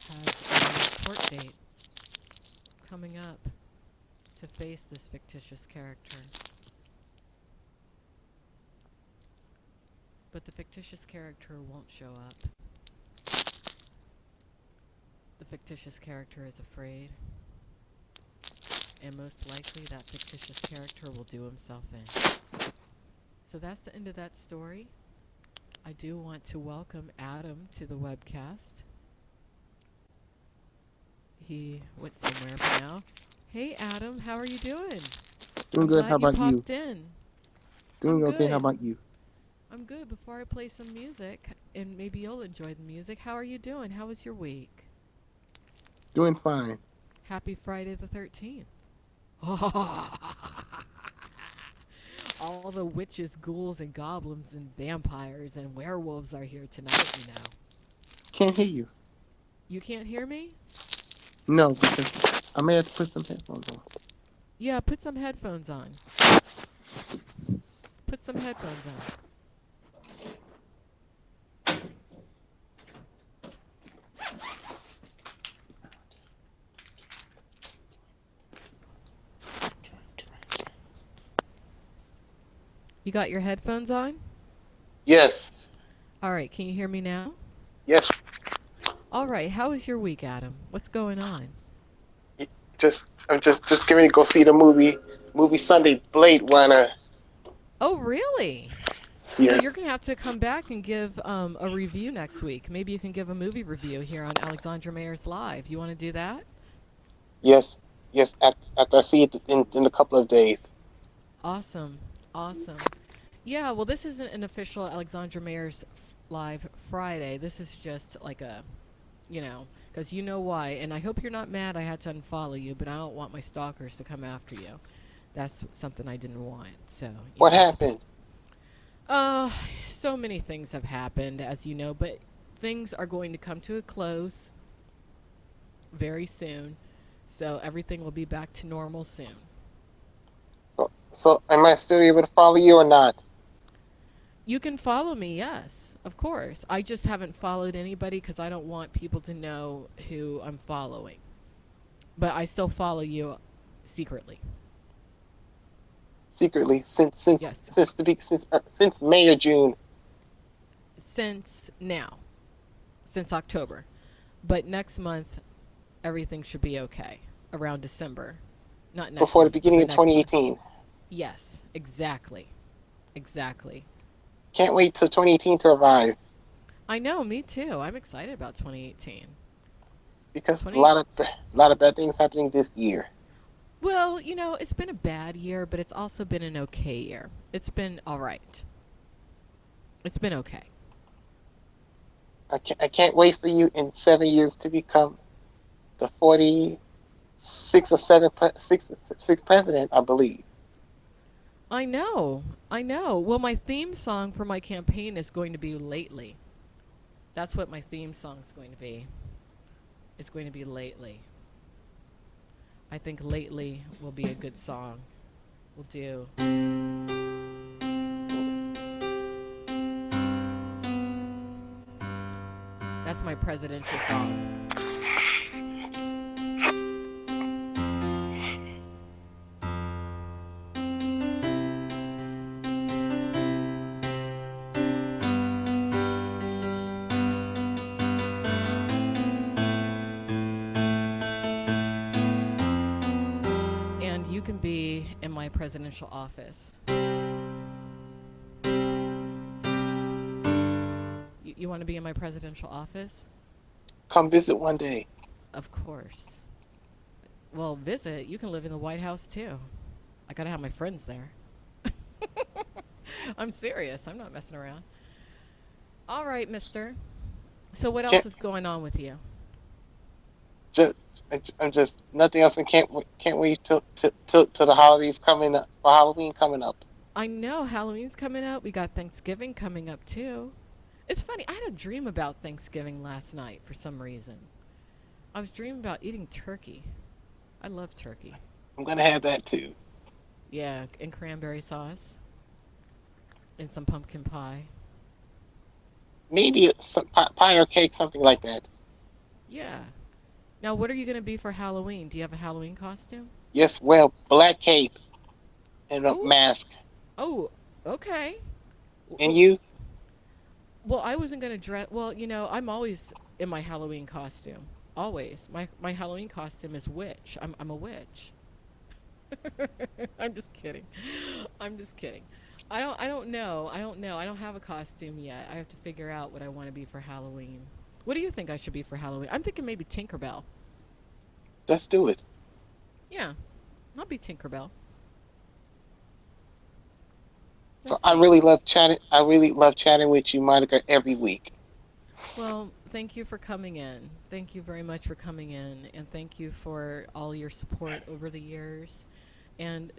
[SPEAKER 1] has a court date coming up to face this fictitious character. But the fictitious character won't show up. The fictitious character is afraid, and most likely that fictitious character will do himself in. So that's the end of that story. I do want to welcome Adam to the webcast. He went somewhere for now. Hey Adam, how are you doing?
[SPEAKER 2] Doing good. How about you?
[SPEAKER 1] Popped in.
[SPEAKER 2] Doing
[SPEAKER 1] I'm
[SPEAKER 2] okay.
[SPEAKER 1] good.
[SPEAKER 2] How about you?
[SPEAKER 1] I'm good. Before I play some music, and maybe you'll enjoy the music, how are you doing? How was your week?
[SPEAKER 2] Doing fine.
[SPEAKER 1] Happy Friday the 13th. All the witches, ghouls, and goblins, and vampires, and werewolves are here tonight, you know.
[SPEAKER 2] Can't hear you.
[SPEAKER 1] You can't hear me?
[SPEAKER 2] No, because I may have to put some headphones on.
[SPEAKER 1] Yeah, put some headphones on. Put some headphones on. You got your headphones on?
[SPEAKER 2] Yes.
[SPEAKER 1] All right, can you hear me now?
[SPEAKER 2] Yes.
[SPEAKER 1] All right, how was your week, Adam? What's going on?
[SPEAKER 2] Just I'm just getting ready to go see the movie Sunday Blade Runner.
[SPEAKER 1] Oh, really? You know,
[SPEAKER 2] Yeah.
[SPEAKER 1] you're going to have to come back and give a review next week. Maybe you can give a movie review here on Alexandra Mayers Live. You want to do that?
[SPEAKER 2] Yes. Yes. After I see it in a couple of days.
[SPEAKER 1] Awesome. Awesome. Yeah, well, this isn't an official Alexandra Mayers Live Friday. This is just like a, because you know why. And I hope you're not mad I had to unfollow you, but I don't want my stalkers to come after you. That's something I didn't want. So,
[SPEAKER 2] What happened?
[SPEAKER 1] Uh, so many things have happened, as you know, but things are going to come to a close very soon. So everything will be back to normal soon.
[SPEAKER 2] So am I still able to follow you or not?
[SPEAKER 1] You can follow me, yes, of course. I just haven't followed anybody because I don't want people to know who I'm following. But I still follow you secretly.
[SPEAKER 2] Secretly, since since
[SPEAKER 1] Yes.
[SPEAKER 2] since the big since May or June.
[SPEAKER 1] Since now, since October. But next month, everything should be okay. Around December. Not next
[SPEAKER 2] Before the
[SPEAKER 1] month, but
[SPEAKER 2] beginning
[SPEAKER 1] the
[SPEAKER 2] of
[SPEAKER 1] next month.
[SPEAKER 2] 2018.
[SPEAKER 1] Yes, exactly. Exactly.
[SPEAKER 2] Can't wait till 2018 to arrive
[SPEAKER 1] I know, me too. I'm excited about 2018.
[SPEAKER 2] because a
[SPEAKER 1] 20
[SPEAKER 2] lot of bad things happening this year.
[SPEAKER 1] Well, it's been a bad year, but it's also been an okay year. It's been all right. It's been okay.
[SPEAKER 2] I can't wait for you in 7 years to become the 46 or 7 six president, I believe.
[SPEAKER 1] I know. I know. Well, my theme song for my campaign is going to be Lately. That's what my theme song is going to be. It's going to be Lately. I think Lately will be a good song. We'll do. That's my presidential song. And you can be in my presidential office. You want to be in my presidential office?
[SPEAKER 2] Come visit one day.
[SPEAKER 1] Of course. Well, visit. You can live in the White House too. I gotta have my friends there. I'm serious. I'm not messing around. All right, mister. So, what else
[SPEAKER 2] Can't
[SPEAKER 1] is going on with you?
[SPEAKER 2] just I'm just nothing else. And can't wait till the holidays coming up for Halloween coming up.
[SPEAKER 1] I know Halloween's coming up. We got Thanksgiving coming up too. It's funny. I had a dream about Thanksgiving last night for some reason. I was dreaming about eating turkey. I love turkey.
[SPEAKER 2] I'm gonna have that too.
[SPEAKER 1] Yeah, and cranberry sauce and some pumpkin pie.
[SPEAKER 2] Maybe some pie or cake, something like that.
[SPEAKER 1] Yeah. Now, what are you going to be for Halloween? Do you have a Halloween costume?
[SPEAKER 2] Yes, well, black cape and a
[SPEAKER 1] Oh,
[SPEAKER 2] mask.
[SPEAKER 1] oh, okay.
[SPEAKER 2] And you?
[SPEAKER 1] Well, I wasn't going to dress. Well, I'm always in my Halloween costume. Always. My Halloween costume is witch. I'm a witch. I'm just kidding. I'm just kidding. I don't know. I don't know. I don't have a costume yet. I have to figure out what I want to be for Halloween. What do you think I should be for Halloween? I'm thinking maybe Tinkerbell.
[SPEAKER 2] Let's do it.
[SPEAKER 1] Yeah, I'll be Tinkerbell.
[SPEAKER 2] So
[SPEAKER 1] That's me.
[SPEAKER 2] I really love chatting with you, Monica, every week.
[SPEAKER 1] Well, thank you for coming in. Thank you very much for coming in. And thank you for all your support over the years. And,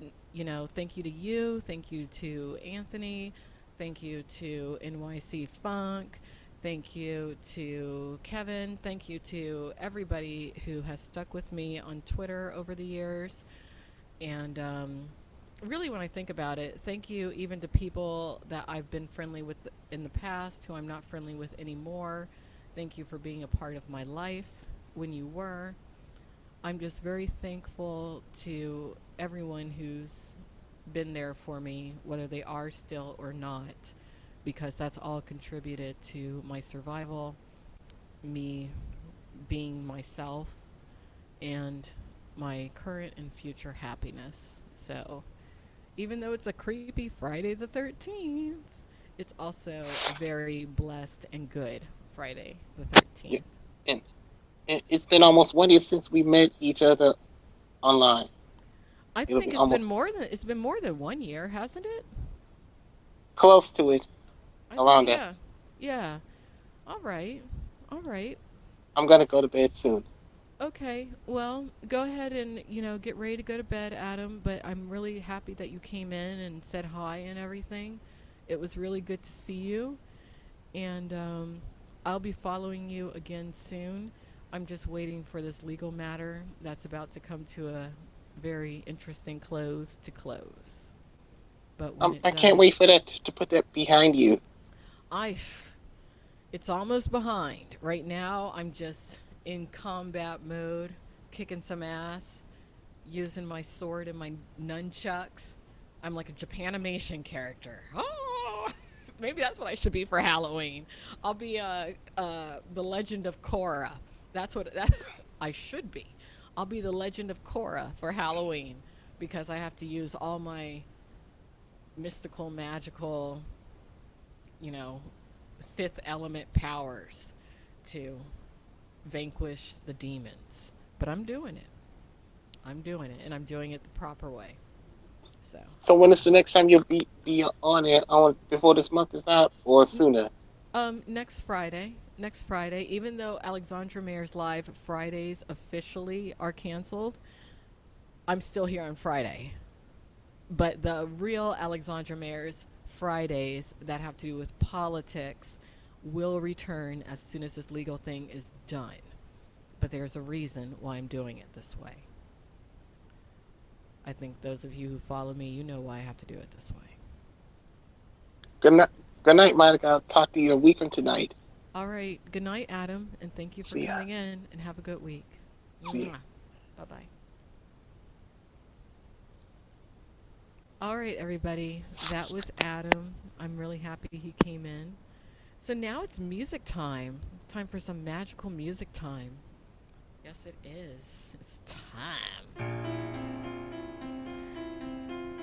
[SPEAKER 1] thank you to you. Thank you to Anthony. Thank you to NYC Funk. Thank you to Kevin. Thank you to everybody who has stuck with me on Twitter over the years. And really, when I think about it, thank you even to people that I've been friendly with in the past who I'm not friendly with anymore. Thank you for being a part of my life when you were. I'm just very thankful to everyone who's been there for me, whether they are still or not, because that's all contributed to my survival, me being myself, and my current and future happiness. So, even though it's a creepy Friday the 13th, it's also a very blessed and good Friday the
[SPEAKER 2] Yeah.
[SPEAKER 1] 13th.
[SPEAKER 2] And it's been almost 1 year since we met each other online.
[SPEAKER 1] I
[SPEAKER 2] It'll
[SPEAKER 1] think
[SPEAKER 2] be almost
[SPEAKER 1] it's been more than 1 year, hasn't it?
[SPEAKER 2] close to it,
[SPEAKER 1] I think
[SPEAKER 2] around that.
[SPEAKER 1] yeah. Yeah. All right. All right.
[SPEAKER 2] I'm gonna go to bed soon.
[SPEAKER 1] Okay, well, go ahead and, get ready to go to bed, Adam, but I'm really happy that you came in and said hi and everything. It was really good to see you, and I'll be following you again soon. I'm just waiting for this legal matter that's about to come to a very interesting close to close. But when it
[SPEAKER 2] I can't wait
[SPEAKER 1] does,
[SPEAKER 2] for that to put that behind you.
[SPEAKER 1] I it's almost behind. Right now, I'm just in combat mode, kicking some ass, using my sword and my nunchucks. I'm like a Japanimation character. Oh, maybe that's what I should be for Halloween. I'll be the Legend of Korra. That's what I should be. I'll be the Legend of Korra for Halloween because I have to use all my mystical, magical, you know, fifth element powers to vanquish the demons. But I'm doing it. I'm doing it, and I'm doing it the proper way. So,
[SPEAKER 2] So when is the next time you'll be on it? On before this month is out, or sooner?
[SPEAKER 1] next Friday. Next Friday, even though Alexandra Mayers Live Fridays officially are canceled, I'm still here on Friday. But the real Alexandra Mayers Fridays that have to do with politics will return as soon as this legal thing is done. But there's a reason why I'm doing it this way. I think those of you who follow me, you know why I have to do it this way.
[SPEAKER 2] Good night. Good night, Monica. I'll talk to you a week from tonight.
[SPEAKER 1] All right. Good night, Adam, and thank you for
[SPEAKER 2] See ya.
[SPEAKER 1] coming in, and have a good week.
[SPEAKER 2] See ya.
[SPEAKER 1] Mwah. Bye bye. All right, everybody. That was Adam. I'm really happy he came in. So now it's music time. Time for some magical music time. Yes, it is. It's time.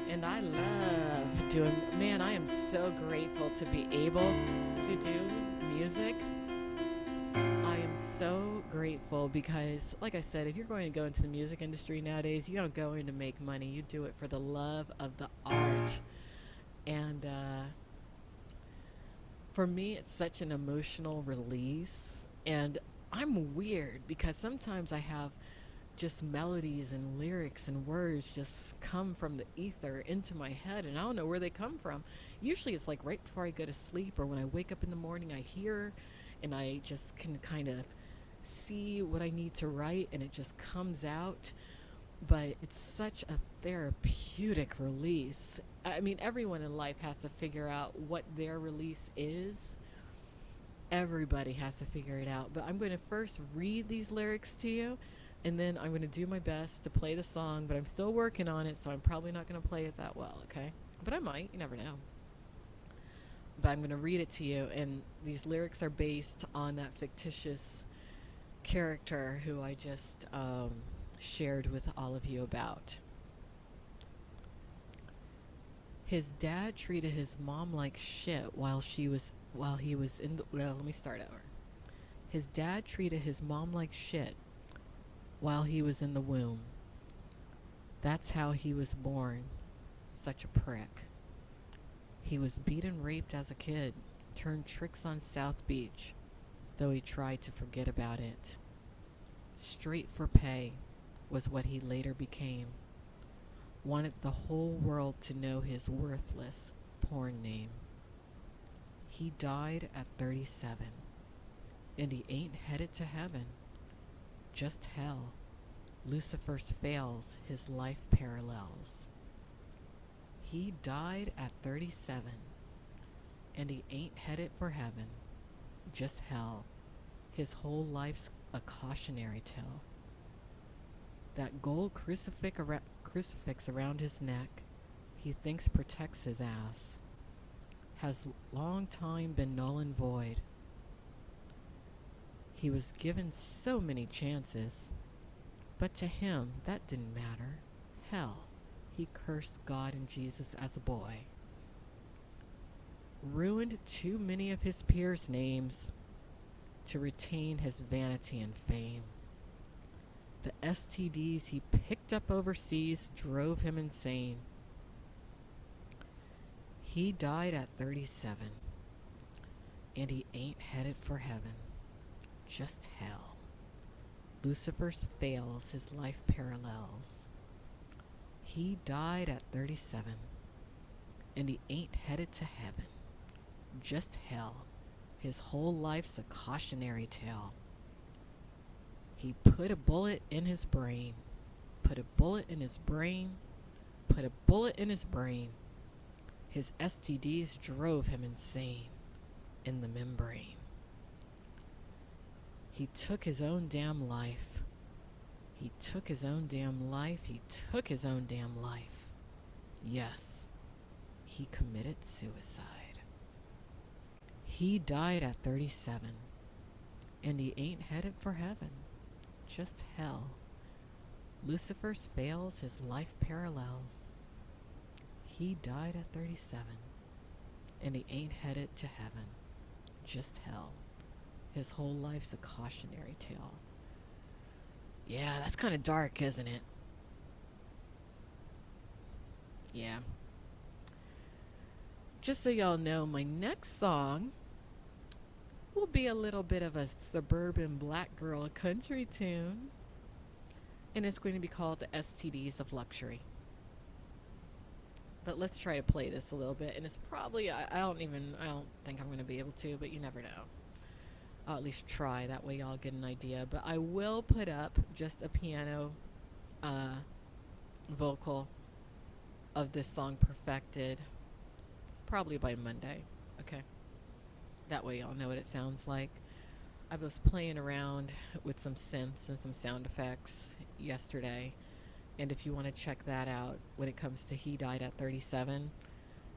[SPEAKER 1] And I love doing, man, I am so grateful to be able to do music. I am so grateful because, like I said, if you're going to go into the music industry nowadays, you don't go in to make money. You do it for the love of the art. And for me, it's such an emotional release. And I'm weird because sometimes I have just melodies and lyrics and words just come from the ether into my head, and I don't know where they come from. Usually it's like right before I go to sleep or when I wake up in the morning, I hear and I just can kind of see what I need to write and it just comes out. But it's such a therapeutic release. I mean, everyone in life has to figure out what their release is. Everybody has to figure it out. But I'm going to first read these lyrics to you, and then I'm going to do my best to play the song, but I'm still working on it, so I'm probably not going to play it that well, okay? But I might. You never know. But I'm going to read it to you, and these lyrics are based on that fictitious character who I just shared with all of you about. His dad treated his mom like shit while he was in the, well, let me start over. His dad treated his mom like shit while he was in the womb. That's how he was born. Such a prick. He was beat and raped as a kid, turned tricks on South Beach, though he tried to forget about it. Straight for pay was what he later became. Wanted the whole world to know his worthless porn name. He died at 37, and he ain't headed to heaven, just hell. Lucifer's fails, his life parallels. He died at 37, and he ain't headed for heaven, just hell. His whole life's a cautionary tale. That gold crucifix around his neck, he thinks protects his ass, has long time been null and void. He was given so many chances, but to him that didn't matter. Hell, he cursed God and Jesus as a boy. Ruined too many of his peers' names to retain his vanity and fame. The STDs he picked up overseas drove him insane. He died at 37, and he ain't headed for heaven, just hell. Lucifer's fails, his life parallels. He died at 37, and he ain't headed to heaven, just hell. His whole life's a cautionary tale. He put a bullet in his brain, put a bullet in his brain, put a bullet in his brain. His STDs drove him insane in the membrane. He took his own damn life. He took his own damn life. He took his own damn life. Yes, he committed suicide. He died at 37, and he ain't headed for heaven, just hell. Lucifer's fails, his life parallels. He died at 37, and he ain't headed to heaven, just hell. His whole life's a cautionary tale. Yeah, that's kind of dark, isn't it? Yeah. Just so y'all know, my next song will be a little bit of a suburban black girl country tune, and it's going to be called The STDs of Luxury. But let's try to play this a little bit, and it's probably, I don't think I'm going to be able to, but you never know. I'll at least try, that way y'all get an idea. But I will put up just a piano vocal of this song perfected, probably by Monday, okay? That way y'all know what it sounds like. I was playing around with some synths and some sound effects yesterday, and if you want to check that out when it comes to He Died at 37,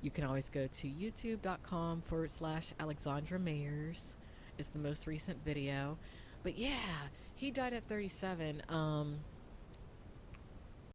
[SPEAKER 1] you can always go to youtube.com/Alexandra Mayers. It's the most recent video. But yeah, he died at 37.